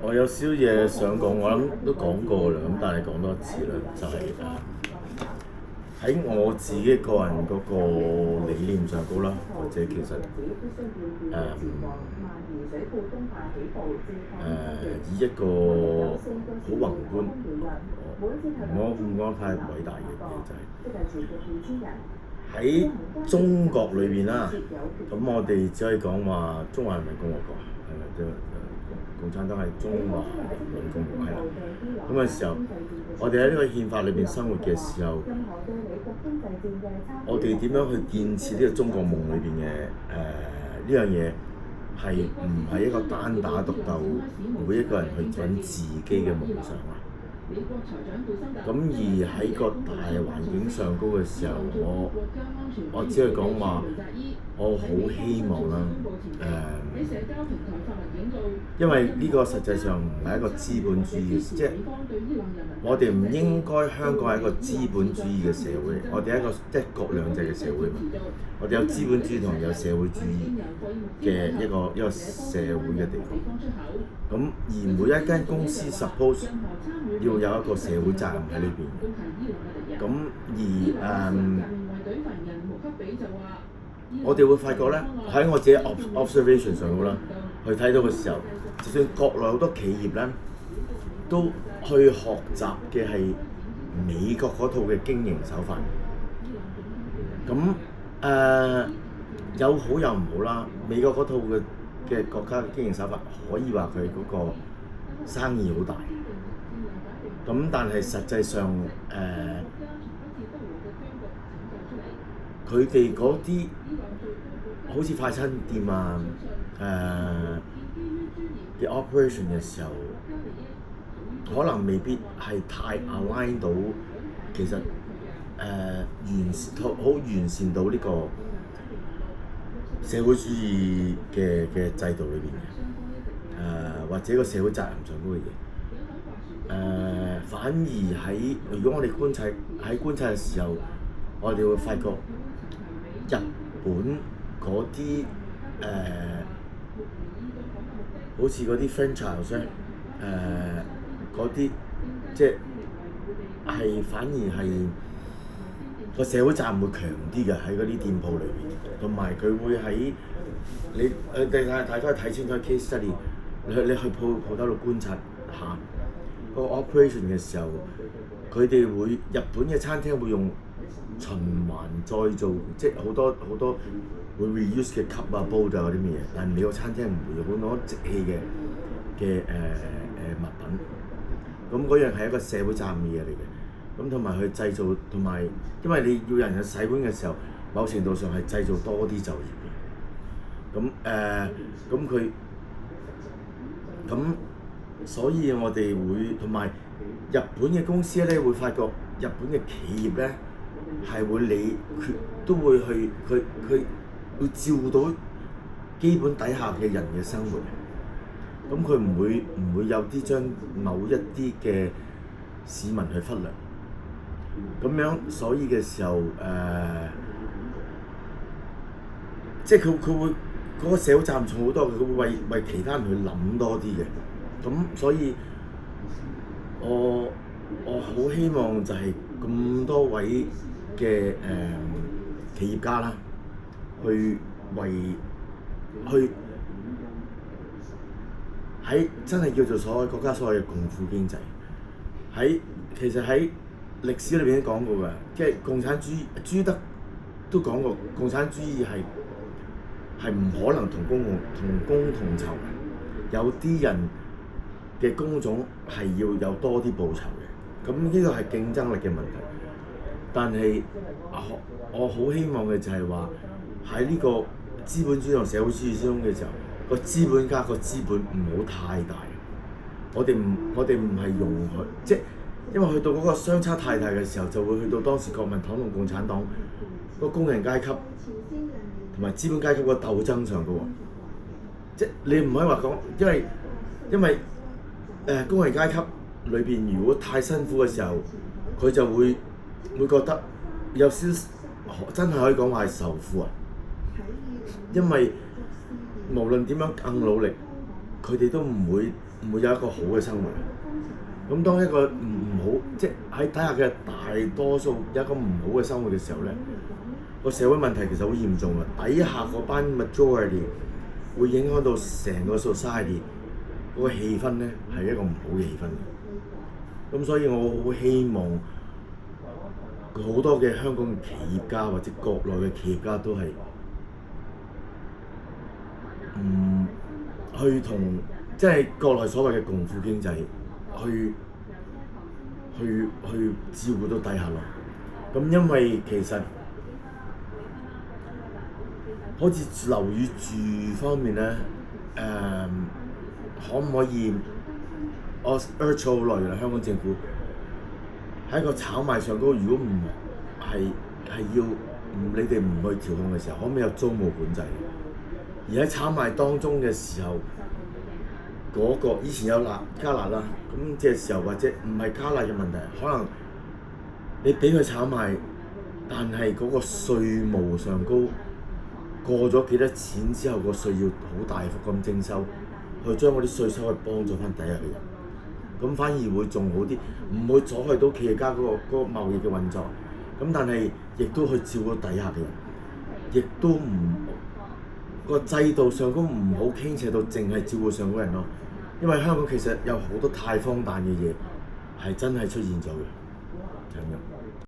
我有少嘢想講，我諗都講過啦，咁但係講多一次啦，就係喺我自己個人嗰個理念上高啦，或者其實以一個好宏觀，唔講太偉大嘅嘢，就係喺中國裏邊啦。咁我哋只可以講話中華人民共和國係咪即係共產黨係中華人民共和國係啦。咁嘅時候，我哋喺呢個憲法裏邊生活嘅時候，我哋點樣去建設呢個中國夢裏邊嘅呢樣嘢，係唔係一個單打獨鬥，每一個人去揾自己嘅夢想啊？咁而喺個大環境上高嘅時候，我只係講話，我好希望啦，因為呢個實際上唔係一個資本主義，即係我哋唔應該香港係一個資本主義嘅社會，我哋係一個一國兩制嘅社會嘛。我哋有資本主義同有社會主義嘅一個社會嘅地方。咁而每一間公司 suppose 要有一個社會責任喺裏邊。咁而我哋會發覺咧，喺我自己 observation 上高啦，去睇到嘅時候，就算國內好多企業咧，都去學習嘅係美國嗰套嘅經營手法。咁有好有唔好啦。美國嗰套嘅國家嘅經營手法，可以話佢嗰個生意好大。咁但係實際上佢哋嗰啲好似快餐店啊嘅 operation 嘅時候，可能未必係太 align 到其實好完善到呢個社會主義嘅制度裏邊嘅或者個社會責任上嗰個嘢。反而如果我哋觀察嘅時候，我哋會發覺日本嗰啲好似嗰啲 franchise 嗰啲即係反而係個社會責任會強啲嘅喺嗰啲店鋪裏邊，同埋佢會喺大家睇清楚 case study， 你去鋪頭度觀察下個 operation 嘅時候，佢哋日本嘅餐廳會用循環再造，即係好多會 reuse 嘅 cup 啊、煲啊嗰啲咩嘢，但係美國餐廳唔會用好多即棄嘅物品。咁嗰樣係一個社會責任嘅嘢嚟嘅。咁同埋去製造，同埋因為你要人去洗碗嘅時候，某程度上係製造多啲就業嘅。所以我哋會同埋日本嘅公司咧，會發覺日本嘅企業咧係都會去佢會照顧到基本底下嘅人嘅生活。咁佢唔會有啲將某一啲嘅市民去忽略。咁樣所以嘅時候即係佢會嗰個社會責任重好多，佢會為其他人去諗多啲嘅。咁所以我好希望就係咁多位嘅企業家啦，去喺真係叫做所謂國家所謂嘅共富經濟。其實喺歷史裏邊都講過㗎，即係共產主義，朱德都講過，共產主義係唔可能同工同酬嘅。有啲人嘅工種係要有多啲報酬嘅，咁呢個係競爭力嘅問題。但係我好希望嘅就係話喺呢個資本主義同社會主義之中嘅時候，個資本家個資本唔好太大。我哋唔係容許，即係因為去到嗰個相差太大嘅時候，就會去到當時國民黨同共產黨個工人階級同埋資本階級個鬥爭上嘅喎。即係你唔可以話講，因為工人階級裏邊如果太辛苦嘅時候，佢就會覺得有少真係可以講話係受苦啊。因為無論點樣更努力，佢哋都唔會有一個好嘅生活。咁當一個唔好，即係喺底下嘅大多數有一個唔好嘅生活嘅時候咧，個社會問題其實好嚴重啊！底下嗰班 majority 會影響到成個 society 嗰個氣氛咧，係一個唔好嘅氣氛。咁所以我好希望好多嘅香港嘅企業家或者國內嘅企業家都係去同即係國內所謂嘅共富經濟去照顧到底下咯。咁因為其實好似樓宇住方面咧，可唔可以我 urge 好耐啦，香港政府喺個炒賣上高，如果唔係要你哋唔去調控嘅時候，可唔可以有租務管制？而喺炒賣當中嘅時候，以前有加辣啦，咁嘅時候或者唔係加辣嘅問題，可能你俾佢炒賣，但係嗰個稅務上高過咗幾多錢之後，個稅要好大幅咁徵收，去將嗰啲稅收去幫助翻底下嘅人，咁反而會仲好啲，唔會阻礙到企業家嗰個貿易嘅運作。咁但係亦都去照顧底下嘅人，亦都唔個制度上高唔好傾斜到淨係照顧上嗰人咯。因為香港其實有好多太荒誕嘅嘢係真係出現咗嘅，就係咁。